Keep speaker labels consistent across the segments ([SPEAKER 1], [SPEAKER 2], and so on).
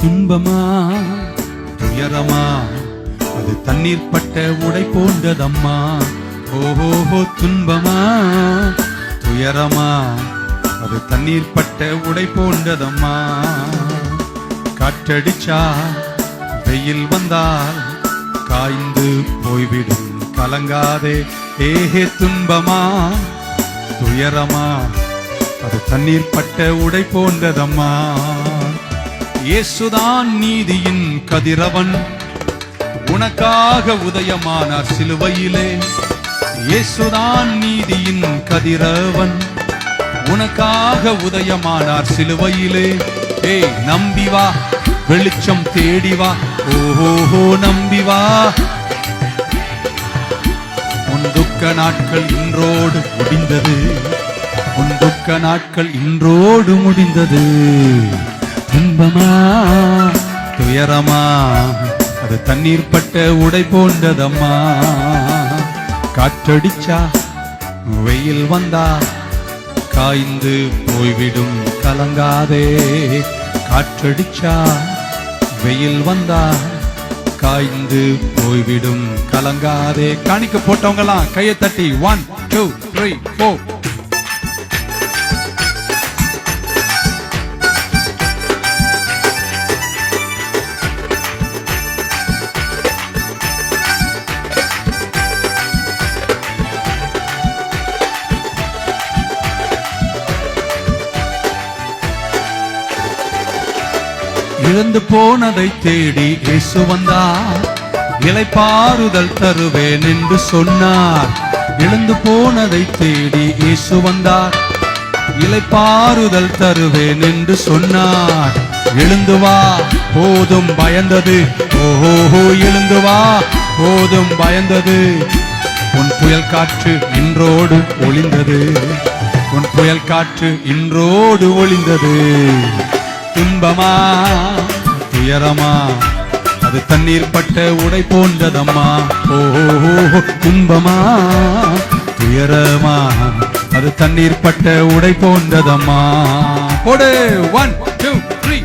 [SPEAKER 1] துன்பமா துயரமா அது தண்ணீர் பட்ட உடை போன்றதம்மா. ஓஹோ துன்பமா துயரமா அது தண்ணீர் பட்ட உடை போன்றதம்மா. காற்றடிச்சா வெயில் வந்தால் காய்ந்து போய்விடும் கலங்காதே. ஏஹே துன்பமா துயரமா அது தண்ணீர் பட்ட உடை போன்றதம்மா. இயேசுதான் நீதியின் கதிரவன், உனக்காக உதயமானார் சிலுவையிலே. இயேசுதான் நீதியின் கதிரவன், உனக்காக உதயமானார் சிலுவையிலே. ஏய் நம்பி வா, வெளிச்சம் தேடி வா. ஓஹோ நம்பி வா, உன் துக்க நாட்கள் இன்றோடு முடிந்தது. உன் துக்க நாட்கள் இன்றோடு முடிந்தது. துன்பமா துயரமா அது தண்ணீர் பட்ட உடை போன்றதம்மா. காற்றடிச்சா வெயில் வந்தா காய்ந்து போய்விடும் கலங்காதே. காற்றடிச்சா வெயில் வந்தா காய்ந்து போய்விடும் கலங்காதே. காணிக்க போட்டவங்கலாம் கையை தட்டி 1 2 3 4. இழந்து போனதை தேடி இயேசு வந்தார், இளைப்பாறுதல் தருவேன் என்று சொன்னார். இழந்து போனதை தேடி இயேசு வந்தார், இளைப்பாறுதல் தருவேன் என்று சொன்னார். எழுந்து வா போதும் பயந்தது. ஓஹோ எழுந்து வா போதும் பயந்தது. உன் புயல் காற்று இன்றோடு ஒளிந்தது. உன் புயல் காற்று இன்றோடு ஒளிந்தது. துன்பமா துயரமா அது தண்ணீர் பட்ட உடை போன்றதம்மா. ஓஹோ துன்பமா துயரமா அது தண்ணீர் பட்ட உடை போன்றதம்மா. போடு 1 2 3.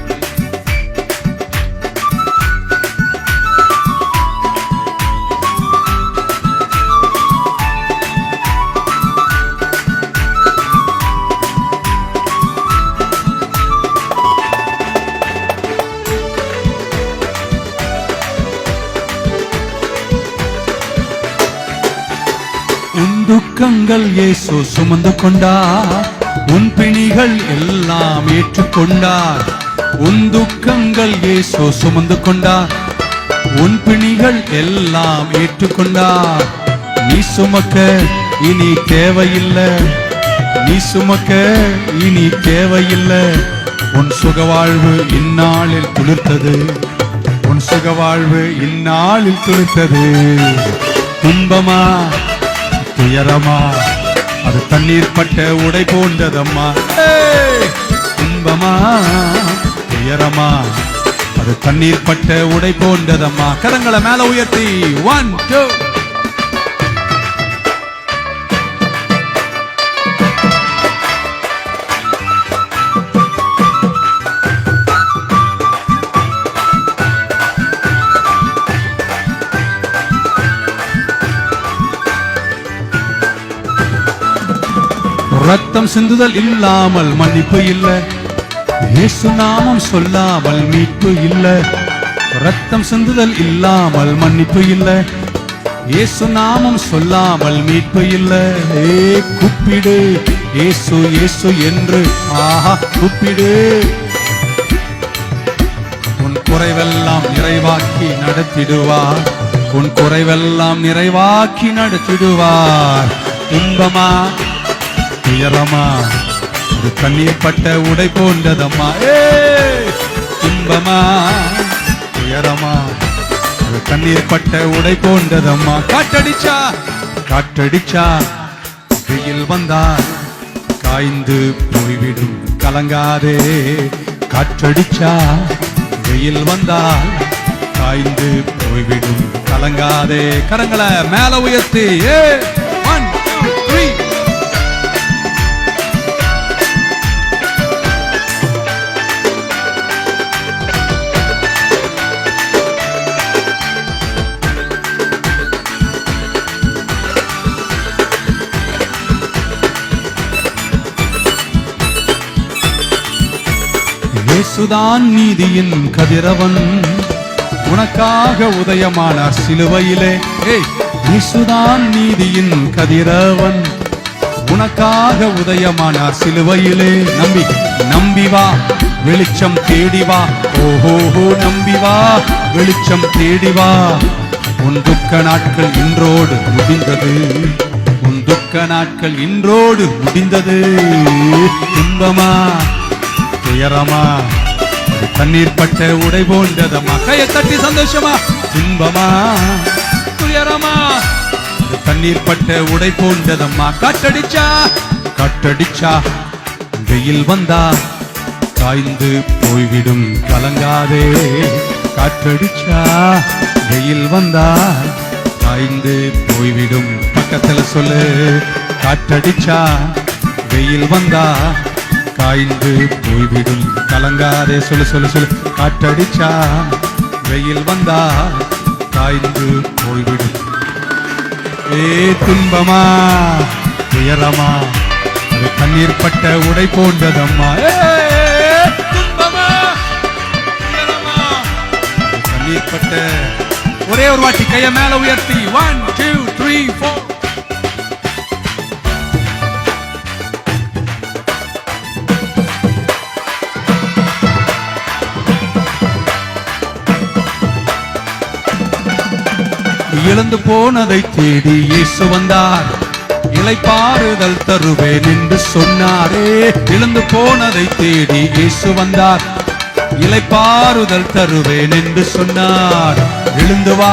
[SPEAKER 1] உன் துக்கங்கள் இயேசு சுமந்து கொண்டார், உன் பிணிகள் எல்லாம் ஏற்றுக்கொண்டார். உன் துக்கங்கள் இயேசு சுமந்து கொண்டார், உன் பிணிகள் எல்லாம் ஏற்றுக்கொண்டார். நீ சுமக்க இனி தேவையில்லை, நீ சுமக்க இனி தேவையில்லை. உன் சுகவாழ்வு இந்நாளில் துளிர்த்தது, உன் சுகவாழ்வு இந்நாளில் துளிர்த்தது. துன்பமா துயரமா அது தண்ணீர் பட்ட உடை போன்றதம்மா. துன்பமா துயரமா அது தண்ணீர் பட்ட உடை போன்றதம்மா. கரங்களை மேல உயர்த்தி 1 2. ரத்தம் சிந்துதல் இல்லாமல் மன்னிப்பு இல்லை, இயேசு நாமம் சொல்லாமல் மீட்பு இல்லை. ரத்தம் சிந்துதல் இல்லாமல் மன்னிப்பு இல்லை, இயேசு நாமம் சொல்லாமல் மீட்பு இல்லை. கூப்பிடு இயேசு இயேசு என்று, ஆஹா கூப்பிடு. உன் குறைவெல்லாம் நிறைவாக்கி நடத்திடுவார், உன் குறைவெல்லாம் நிறைவாக்கி நடத்திடுவார். துன்பமா துயரமா அது தண்ணீர் பட்ட உடை போன்றதம்மா. துன்பமா துயரமா அது தண்ணீர் பட்ட உடை போன்றதம்மா. காற்றடிச்சா காற்றடிச்சா வெயில் வந்தால் காய்ந்து போய்விடும் கலங்காதே. காற்றடிச்சா வெயில் வந்தால் காய்ந்து போய்விடும் கலங்காதே. கரங்களை மேல உயர்த்தி 1 2 3. இயேசுதான் நீதியின் கதிரவன், உனக்காக உதயமானார் சிலுவையிலே. இயேசுதான் நீதியின் கதிரவன், உனக்காக உதயமானார் சிலுவையிலே. நம்பி நம்பி வா, வெளிச்சம் தேடி வா. ஓஹோஹோ, நம்பி வா, வெளிச்சம் தேடி வா. உன் துக்க நாட்கள் இன்றோடு முடிந்தது, உன் துக்க நாட்கள் இன்றோடு முடிந்தது. துன்பமா துயரமா தண்ணீர் பட்ட உடை போன்றதம்மா. கையை தட்டி சந்தோஷமா. துன்பமா துயரமா தண்ணீர் பட்ட உடை போன்றதம்மா. காற்றடிச்சா காற்றடிச்சா வெயில் வந்தா காய்ந்து போய்விடும், கலங்காதே. காற்றடிச்சா வெயில் வந்தா காய்ந்து போய்விடும். பக்கத்துல சொல்லு, காற்றடிச்சா வெயில் வந்தா காய்ந்து போய்விடும், கலங்காதே. சொல்லு சொல்லு சொல்லு. காற்றடிச்சா வெயில் வந்தா காய்ந்து போய்விடும். துன்பமா துயரமா அது தண்ணீர் பட்ட உடை போன்றதம்மா. துன்பமா துயரமா தண்ணீர் பட்ட. ஒரே ஒரு வாட்டி கைய மேல உயர்த்தி 1 2 3 4. இழந்து போனதை தேடி இயேசு வந்தார், இளைப்பாறுதல் தருவேன் என்று சொன்னாரே. இழந்து போனதை தேடி இயேசு வந்தார், இளைப்பாறுதல் தருவேன் என்று சொன்னார். எழுந்து வா,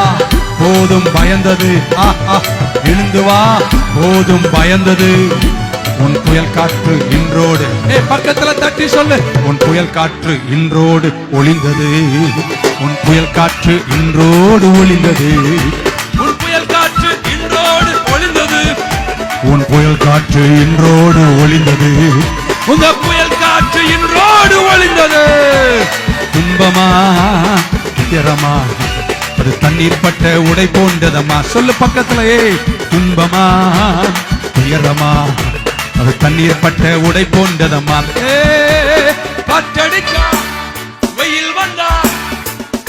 [SPEAKER 1] போதும் பயந்தது. எழுந்து வா, போதும் பயந்தது. உன் புயல் காற்று இன்றோடு. பக்கத்துல தட்டி சொல்லு. உன் புயல் காற்று இன்றோடு ஒளிந்தது, உன் புயல் காற்று இன்றோடு ஒளிந்தது. உன் புயல் காற்று இன்றோடு ஒளிந்தது, உன் புயல் காற்று இன்றோடு ஒளிந்தது. உங்க புயல் காற்று இன்றோடு ஒளிந்தது. துன்பமா துயரமா அது தண்ணீர் பட்ட உடை போன்றதம்மா. சொல்லு பக்கத்துல. துன்பமா துயரமா அது தண்ணீர் பட்ட உடை போன்றதம்மா. காற்றடிச்சா வெயில் வந்தா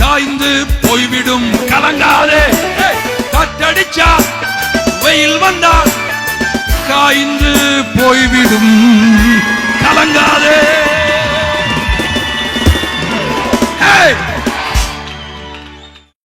[SPEAKER 1] காய்ந்து போய்விடும், கலங்காதே. காற்றடிச்சா வெயில் வந்தா காய்ந்து போய்விடும், கலங்காதே.